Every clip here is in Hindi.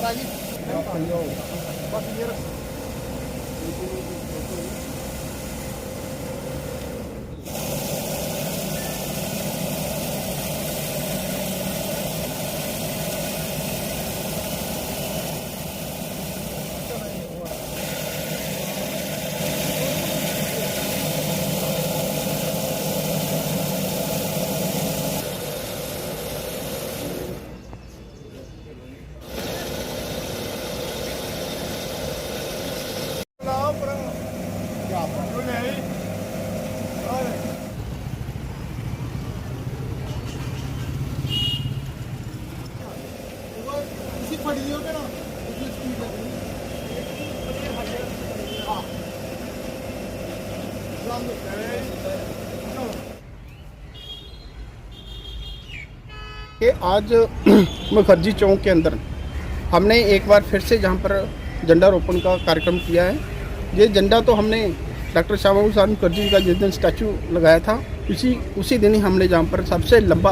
कि आज मुखर्जी चौक के अंदर हमने एक बार फिर से जहाँ पर झंडा रोपण का कार्यक्रम किया है। ये झंडा तो हमने डॉक्टर श्यामा प्रसाद मुखर्जी का जिस दिन स्टैचू लगाया था उसी दिन ही हमने जहाँ पर सबसे लंबा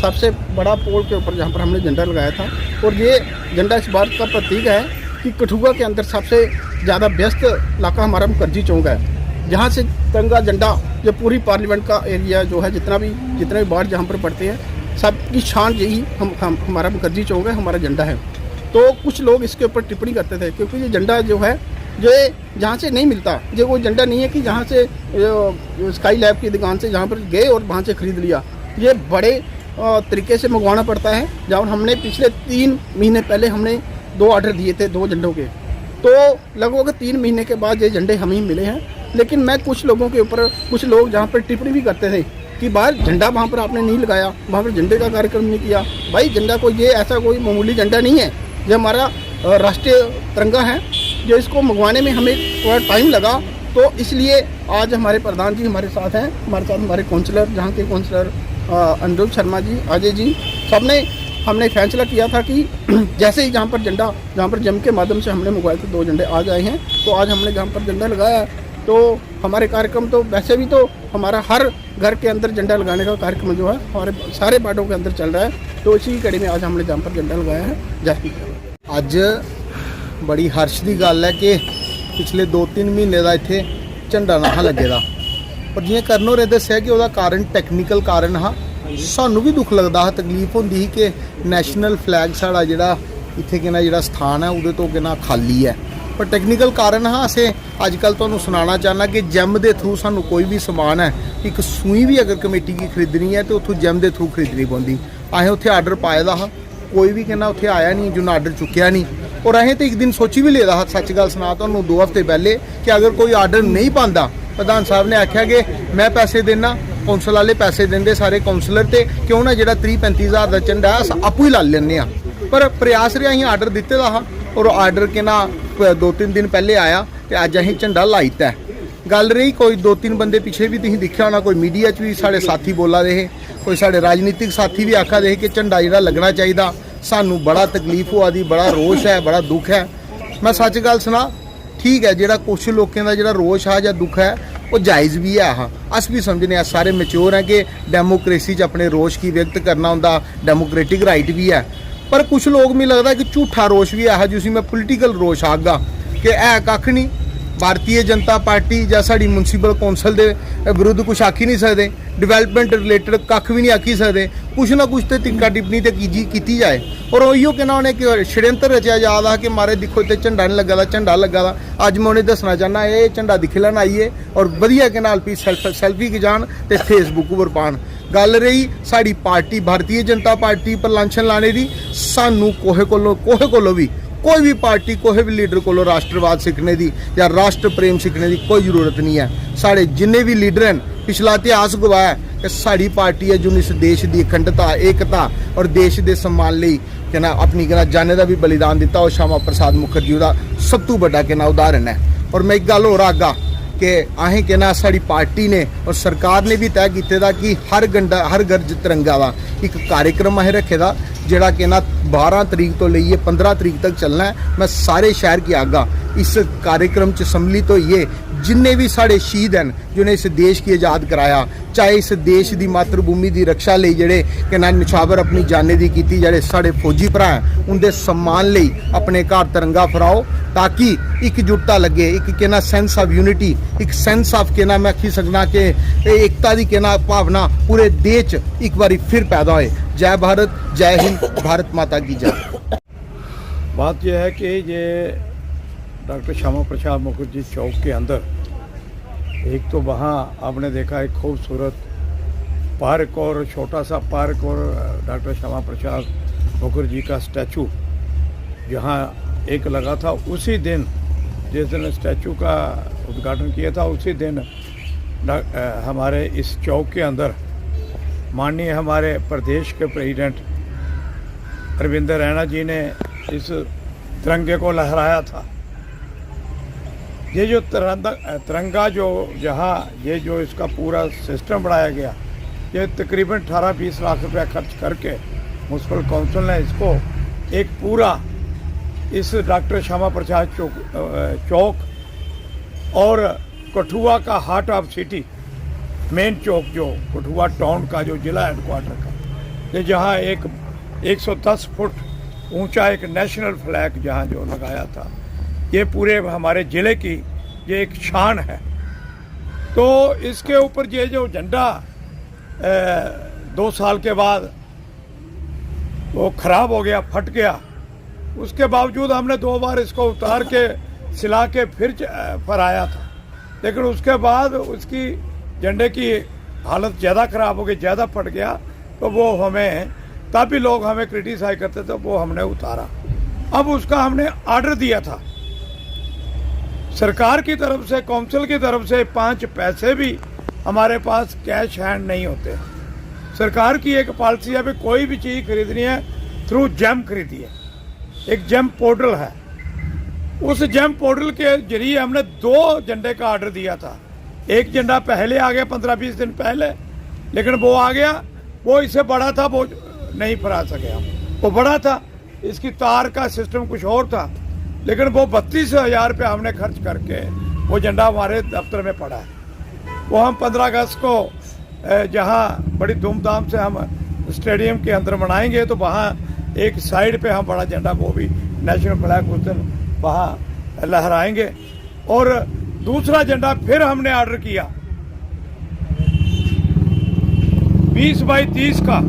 सबसे बड़ा पोल के ऊपर जहाँ पर हमने झंडा लगाया था। और ये झंडा इस बात का प्रतीक है कि कठुआ के अंदर सबसे ज़्यादा व्यस्त इलाका हमारा मुखर्जी चौक है, जहाँ से तिरंगा झंडा ये पूरी पार्लियामेंट का एरिया जो है जितने भी वार्ड जहाँ पर पड़ते हैं सबकी शान यही हमारा मुखर्जी चौक है, हमारा झंडा है। तो कुछ लोग इसके ऊपर टिप्पणी करते थे क्योंकि ये झंडा जो है जो जहाँ से नहीं मिलता, ये वो झंडा नहीं है कि जहाँ से स्काई लैब की दुकान से जहाँ पर गए और वहाँ से ख़रीद लिया। ये बड़े तरीके से मंगवाना पड़ता है। जब हमने पिछले 3 महीने पहले हमने 2 ऑर्डर दिए थे 2 झंडों के, तो लगभग 3 महीने के बाद ये झंडे हमें मिले हैं। लेकिन मैं कुछ लोगों के ऊपर कुछ लोग जहाँ पर टिप्पणी भी करते थे कि बाहर झंडा वहाँ पर आपने नहीं लगाया, वहाँ पर झंडे का कार्यक्रम नहीं किया। भाई झंडा कोई ये ऐसा कोई मामूली झंडा नहीं है, ये हमारा राष्ट्रीय तिरंगा है जो इसको मंगवाने में हमें थोड़ा टाइम लगा। तो इसलिए आज हमारे प्रधान जी हमारे साथ हैं, हमारे साथ हमारे काउंसलर जहाँ के काउंसलर अनुरूप शर्मा जी, अजय जी, सबने हमने फैसला किया था कि जैसे ही जहाँ पर जम के माध्यम से हमने मंगवाए थे 2 झंडे आज आए हैं, तो आज हमने जहाँ पर झंडा लगाया है। तो हमारे कार्यक्रम तो वैसे भी तो हमारा हर घर के अंदर झंडा लगाने का कार्यक्रम जो है हमारे सारे वार्डों के अंदर चल रहा है। तो इसी कड़ी में आज हमने जहाँ पर झंडा लगाया है। जय ਅੱਜ बड़ी हर्ष की गल है कि पिछले 2-3 महीने का इत्थे झंडा ना लगे दा, पर जिवें करण होरें दस्सिया कि उसका कारण टैक्नीकल कारण हा। सानू भी दुख लगता हा, तकलीफ होंदी ही कि नैशनल फ्लैग साड़ा जिहड़ा इत्थे कहना जिहड़ा स्थान है उहदे तो कहना खाली है, पर टैक्नीकल कारण हा। असें अजकल तुहानूं सुनाना चाहना कि जैम के थ्रू सानू कोई भी समान है, एक सूई भी अगर कमेटी की खरीदनी है तो उत्थों जैम के थ्रू खरीदनी पौंदी। असें उत्थे आर्डर पाए दा हा, कोई भी कहना उत्थे आया नहीं, जिन्होंने आर्डर चुक्या नहीं। और असें तो एक दिन सोची भी लेदा हा, सच गल सुना तुहानूं 2 हफ्ते पहले कि अगर कोई आर्डर नहीं पाता, प्रधान साहब ने आख्या कि मैं पैसे देना, कौंसल वाले पैसे देंदे सारे काउंसलर, तो क्यों ना जिहड़ा 30-35 हज़ार का झंडा है अस आपू ही ला लैंदे आ। पर प्रयास रहा असीं आर्डर दिते दा हा और आर्डर के ना 2-3 दिन पहले आया तो अज असीं झंडा लाई दिता है। गल रही कोई 2-3 बंदे पिछे भी तुसीं दिखिया होना, कोई मीडिया च भी साढ़े साथी बोला दे, कोई साढ़े राजनीतिक साथी भी आखा दे कि झंडा जिहड़ा लगना चाहिए। सानू बड़ा तकलीफ हुआ दी, बड़ा रोष है, बड़ा दुख है। मैं सच गल सुना, ठीक है जिहड़ा कुछ लोगों का जिहड़ा रोष है या दुख है वो जायज़ भी है। हाँ, अस भी समझने सारे मैच्योर हैं कि डेमोक्रेसी अपने रोष की व्यक्त करना होंदा, डेमोक्रेटिक राइट भी है। पर कुछ लोग मैं लगता कि झूठा रोष भी है जिसी मैं पोलिटिकल रोष आखगा कि है कख नहीं। भारतीय जनता पार्टी या साड़ी म्यूनसिपल कौंसल के विरुद्ध कुछ आखी नहीं सकते, डिवेलपमेंट रिलेटेड कख भी नहीं आखी सकते, कुछ ना कुछ तो टिक्का टिप्पणी तो की जाए। और उहियो कहना उन्हें कि षड्यंत्र रचा जा रहा कि मारे दिखो इतने झंडा नहीं लगा, झंडा लगा दा। अज मैं उन्हें दसना चाहना ये झंडा दिख लैन आइए और वधिया के नाल भी सैल्फी खिचान तो फेसबुक पर पान। गल रही साड़ी पार्टी भारतीय जनता पार्टी पर लांछन लाने की, सानू कोहे कोलो भी कोई भी पार्टी कोई भी लीडर को राष्ट्रवाद सीखने की या राष्ट्र प्रेम सीखने की कोई जरूरत नहीं है। साढ़े जिन्ने भी लीडर हैं पिछला इतिहास गवाह है कि साड़ी पार्टी है जिन्हें इस देश की अखंडता एकता और देश के सम्मान लिए कहना अपनी कहना जाने का भी बलिदान दिता। और श्यामा प्रसाद मुखर्जी का सब तो बड़ा कहना उदाहरण है। और मैं एक गल होर आगा कि असें कहना साड़ी पार्टी ने और सरकार ने भी तय किए दा कि हर घर तिरंगा दा एक कार्यक्रम असें रखे दा जेड़ा कहना 12 तरीक तो लेइए 15 तरीक तक चलना है। मैं सारे शहर की आगा इस कार्यक्रम च सम्मिलित होइए जिन्ने भी साढ़े शहीद हैं जिन्हें इस देश की आज़ाद कराया, चाहे इस देश की मातृभूमि की रक्षा लई जेड़े कहना निछावर अपनी जाने दी कीती, जेड़े साढ़े फौजी भरा हैं उनके सम्मान लई अपने घर तिरंगा फहराओ ताकि एकजुटता लगे, एक कहना सेंस ऑफ यूनिटी, एक सेंस ऑफ कहना मैं आखी सकना कि एकता की कहना भावना पूरे देश च एक बारी फिर पैदा होए। जय भारत, जय हिंद, भारत माता की जय। बात यह है कि ये डॉक्टर श्यामा प्रसाद मुखर्जी चौक के अंदर एक तो वहाँ आपने देखा एक खूबसूरत पार्क और छोटा सा पार्क और डॉक्टर श्यामा प्रसाद मुखर्जी का स्टैचू जहाँ एक लगा था। उसी दिन जिस दिन स्टैचू का उद्घाटन किया था उसी दिन हमारे इस चौक के अंदर माननीय हमारे प्रदेश के प्रेसिडेंट अरविंद रैना जी ने इस तिरंगे को लहराया था। ये जो तिरंगा जो जहाँ ये जो इसका पूरा सिस्टम बनाया गया, ये तकरीबन 18-20 लाख रुपया खर्च करके म्यूनसिपल काउंसिल ने इसको एक पूरा इस डॉक्टर श्यामा प्रसाद चौक और कठुआ का हार्ट ऑफ सिटी मेन चौक जो कठुआ टाउन का जो जिला हेडक्वार्टर का, ये जहाँ एक 110 फुट ऊंचा एक नेशनल फ्लैग जहाँ जो लगाया था, ये पूरे हमारे ज़िले की ये एक शान है। तो इसके ऊपर ये जो झंडा 2 साल के बाद वो ख़राब हो गया, फट गया, उसके बावजूद हमने 2 बार इसको उतार के सिला के फिर फहराया था, लेकिन उसके बाद उसकी झंडे की हालत ज़्यादा ख़राब हो गई, ज़्यादा फट गया, तो वो हमें तब भी लोग हमें क्रिटिसाइज करते थे, वो हमने उतारा। अब उसका हमने ऑर्डर दिया था सरकार की तरफ से, काउंसिल की तरफ से 5 पैसे भी हमारे पास कैश हैंड नहीं होते। सरकार की एक पॉलिसी है भी कोई भी चीज़ खरीदनी है थ्रू जेम खरीदिए। एक जेम पोर्टल है, उस जेम पोर्टल के जरिए हमने 2 झंडे का ऑर्डर दिया था। एक झंडा पहले आ गया 15-20 दिन पहले, लेकिन वो आ गया, वो इससे बड़ा था, वो नहीं फहरा सके हम। वो बड़ा था, इसकी तार का सिस्टम कुछ और था, लेकिन वो 32,000 रुपये हमने खर्च करके वो झंडा हमारे दफ्तर में पड़ा है। वो हम 15 अगस्त को जहाँ बड़ी धूमधाम से हम स्टेडियम के अंदर मनाएंगे, तो वहाँ एक साइड पे हम बड़ा झंडा, वो भी नेशनल फ्लैग उस दिन वहाँ लहराएंगे। और दूसरा झंडा फिर हमने ऑर्डर किया 20 बाई 30 का।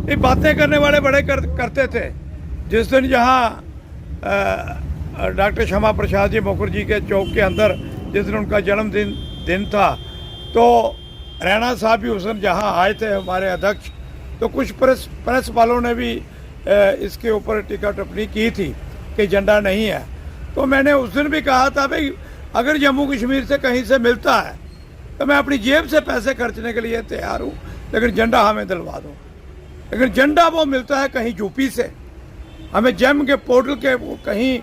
ये बातें करने वाले बड़े करते थे। जिस दिन जहाँ डॉक्टर श्यामा प्रसाद जी मुखर्जी के चौक के अंदर जिस दिन उनका जन्मदिन था, तो रैना साहब भी उस दिन जहाँ आए थे हमारे अध्यक्ष, तो कुछ प्रेस वालों ने भी इसके ऊपर टीका टिप्पणी की थी कि झंडा नहीं है। तो मैंने उस दिन भी कहा था भाई अगर जम्मू कश्मीर से कहीं से मिलता है तो मैं अपनी जेब से पैसे खर्चने के लिए तैयार हूँ, लेकिन झंडा हमें दिलवा दो। लेकिन झंडा वो मिलता है कहीं यूपी से, हमें जेम के पोर्टल के कहीं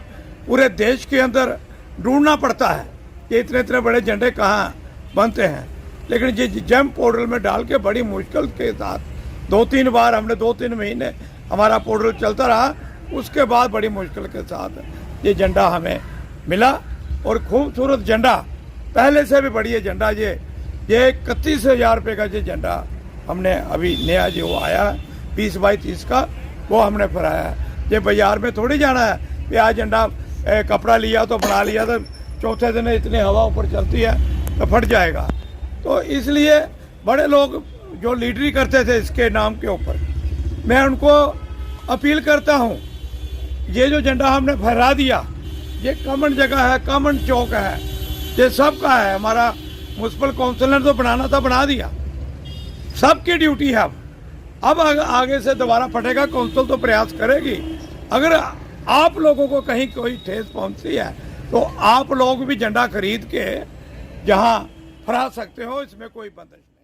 पूरे देश के अंदर ढूंढना पड़ता है कि इतने बड़े झंडे कहाँ बनते हैं। लेकिन ये जेम पोर्टल में डाल के बड़ी मुश्किल के साथ 2-3 बार हमने 2-3 महीने हमारा पोर्टल चलता रहा, उसके बाद बड़ी मुश्किल के साथ ये झंडा हमें मिला। और खूबसूरत झंडा, पहले से भी बढ़िया झंडा, ये 31,000 रुपये का ये झंडा हमने अभी नया जो आया 20 बाई 30 का, वो हमने फहराया है। ये बाजार में थोड़ी जाना है कि आज झंडा कपड़ा लिया तो बना लिया, तो चौथे दिन इतनी हवा ऊपर चलती है तो फट जाएगा। तो इसलिए बड़े लोग जो लीडरी करते थे इसके नाम के ऊपर, मैं उनको अपील करता हूँ, ये जो झंडा हमने फहरा दिया, ये कॉमन जगह है, कॉमन चौक है, ये सबका है। हमारा म्यूनसिपल काउंसिल ने तो बनाना था, बना दिया, सबकी ड्यूटी है। अब आगे से दोबारा फटेगा, काउंसिल तो प्रयास करेगी। अगर आप लोगों को कहीं कोई ठेस पहुंचती है तो आप लोग भी झंडा खरीद के जहां फहरा सकते हो, इसमें कोई बंदिश नहीं।